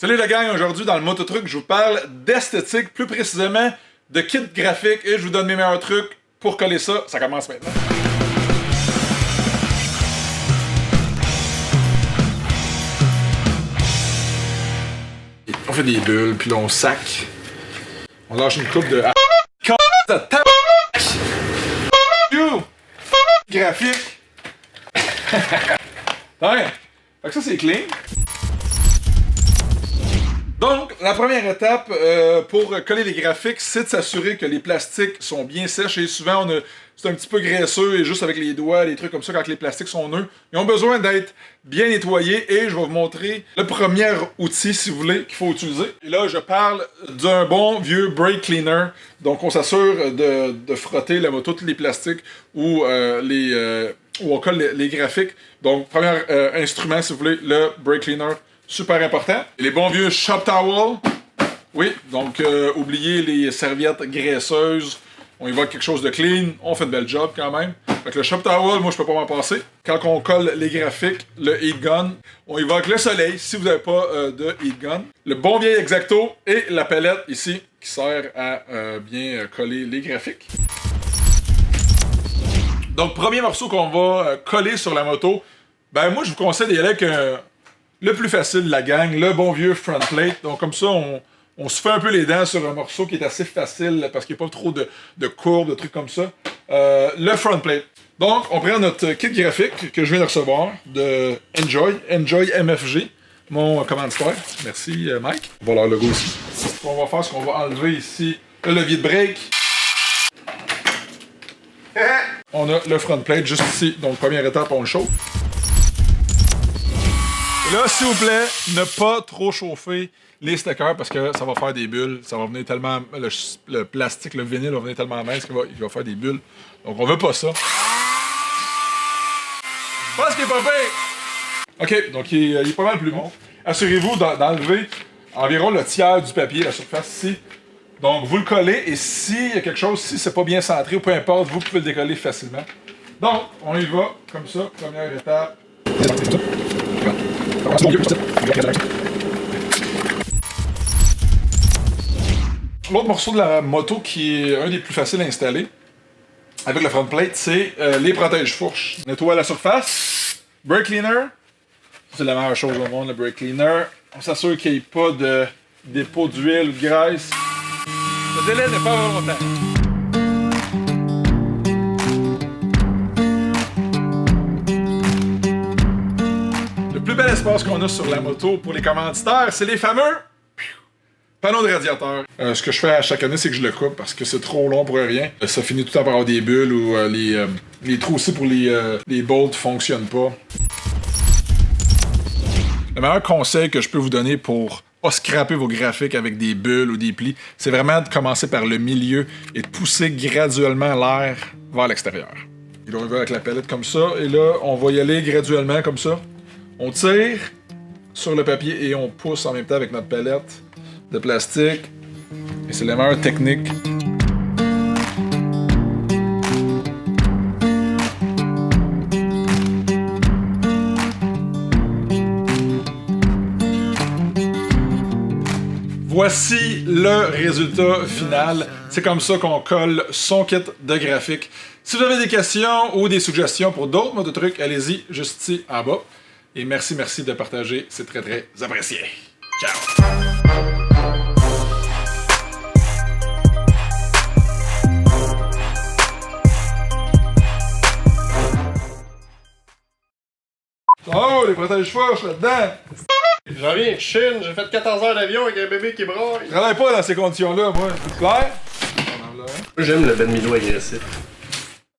Salut la gang, aujourd'hui dans le Mototruc, je vous parle d'esthétique, plus précisément de kit graphique et je vous donne mes meilleurs trucs pour coller ça. Ça commence maintenant. On fait des bulles, puis là on sac. On lâche une coupe de... graphique. Ouais. Fait que ça c'est clean. Donc, la première étape pour coller les graphiques, c'est de s'assurer que les plastiques sont bien sèches. Et souvent, c'est un petit peu graisseux et juste avec les doigts, les trucs comme ça, quand les plastiques sont neufs. Ils ont besoin d'être bien nettoyés et je vais vous montrer le premier outil, si vous voulez, qu'il faut utiliser. Et là, je parle d'un bon vieux brake cleaner. Donc, on s'assure de frotter la moto, tous les plastiques ou où on colle les graphiques. Donc, premier instrument, si vous voulez, le brake cleaner. Super important. Et les bons vieux shop towels. Oui, donc oubliez les serviettes graisseuses. On y va avec quelque chose de clean. On fait de bel job quand même. Fait que le shop towel, moi je peux pas m'en passer. Quand on colle les graphiques, le heat gun, on y va avec le soleil si vous n'avez pas de heat gun. Le bon vieil X-Acto et la palette ici qui sert à bien coller les graphiques. Donc premier morceau qu'on va coller sur la moto, ben moi je vous conseille d'y aller avec le plus facile de la gang, le bon vieux front plate. Donc comme ça, on se fait un peu les dents sur un morceau qui est assez facile parce qu'il n'y a pas trop de courbes, de trucs comme ça. Le front plate. Donc on prend notre kit graphique que je viens de recevoir de Enjoy MFG, mon commanditaire. Merci Mike. On va leur logo ici. Ce qu'on va faire, c'est qu'on va enlever ici le levier de break. On a le front plate juste ici. Donc première étape, on le chauffe. Là, s'il vous plaît, ne pas trop chauffer les stickers parce que ça va faire des bulles. Ça va venir tellement... Le plastique, le vinyle va venir tellement mince qu'il va faire des bulles. Donc, on veut pas ça. Je pense qu'il est pas pire! OK, donc il est pas mal plus bon. Assurez-vous d'enlever environ le tiers du papier, la surface ici. Donc, vous le collez et s'il y a quelque chose, si c'est pas bien centré ou peu importe, vous pouvez le décoller facilement. Donc, on y va comme ça. Première étape. L'autre morceau de la moto qui est un des plus faciles à installer avec le front plate, c'est les protège-fourches. Nettoie la surface. Brake cleaner. C'est la meilleure chose au monde, le brake cleaner. On s'assure qu'il n'y ait pas de dépôt d'huile ou de graisse. Le délai n'est pas volontaire. Le plus bel espace qu'on a sur la moto pour les commanditaires, c'est les fameux panneaux de radiateur. Ce que je fais à chaque année, c'est que je le coupe parce que c'est trop long pour rien. Ça finit tout le temps par avoir des bulles ou les trous aussi pour les bolts fonctionnent pas. Le meilleur conseil que je peux vous donner pour pas scraper vos graphiques avec des bulles ou des plis, c'est vraiment de commencer par le milieu et de pousser graduellement l'air vers l'extérieur. Et là, on va avec la palette comme ça, et là, on va y aller graduellement comme ça. On tire sur le papier et on pousse en même temps avec notre palette de plastique. Et c'est la meilleure technique. Voici le résultat final. C'est comme ça qu'on colle son kit de graphique. Si vous avez des questions ou des suggestions pour d'autres mototrucs, allez-y juste ici en bas. Et merci de partager, c'est très apprécié. Ciao! Oh, les protège-fourches là-dedans! J'en viens de Chine, j'ai fait 14 heures d'avion avec un bébé qui braille. Je travaille pas dans ces conditions-là, moi. C'est clair? J'aime le Ben Milo agressif.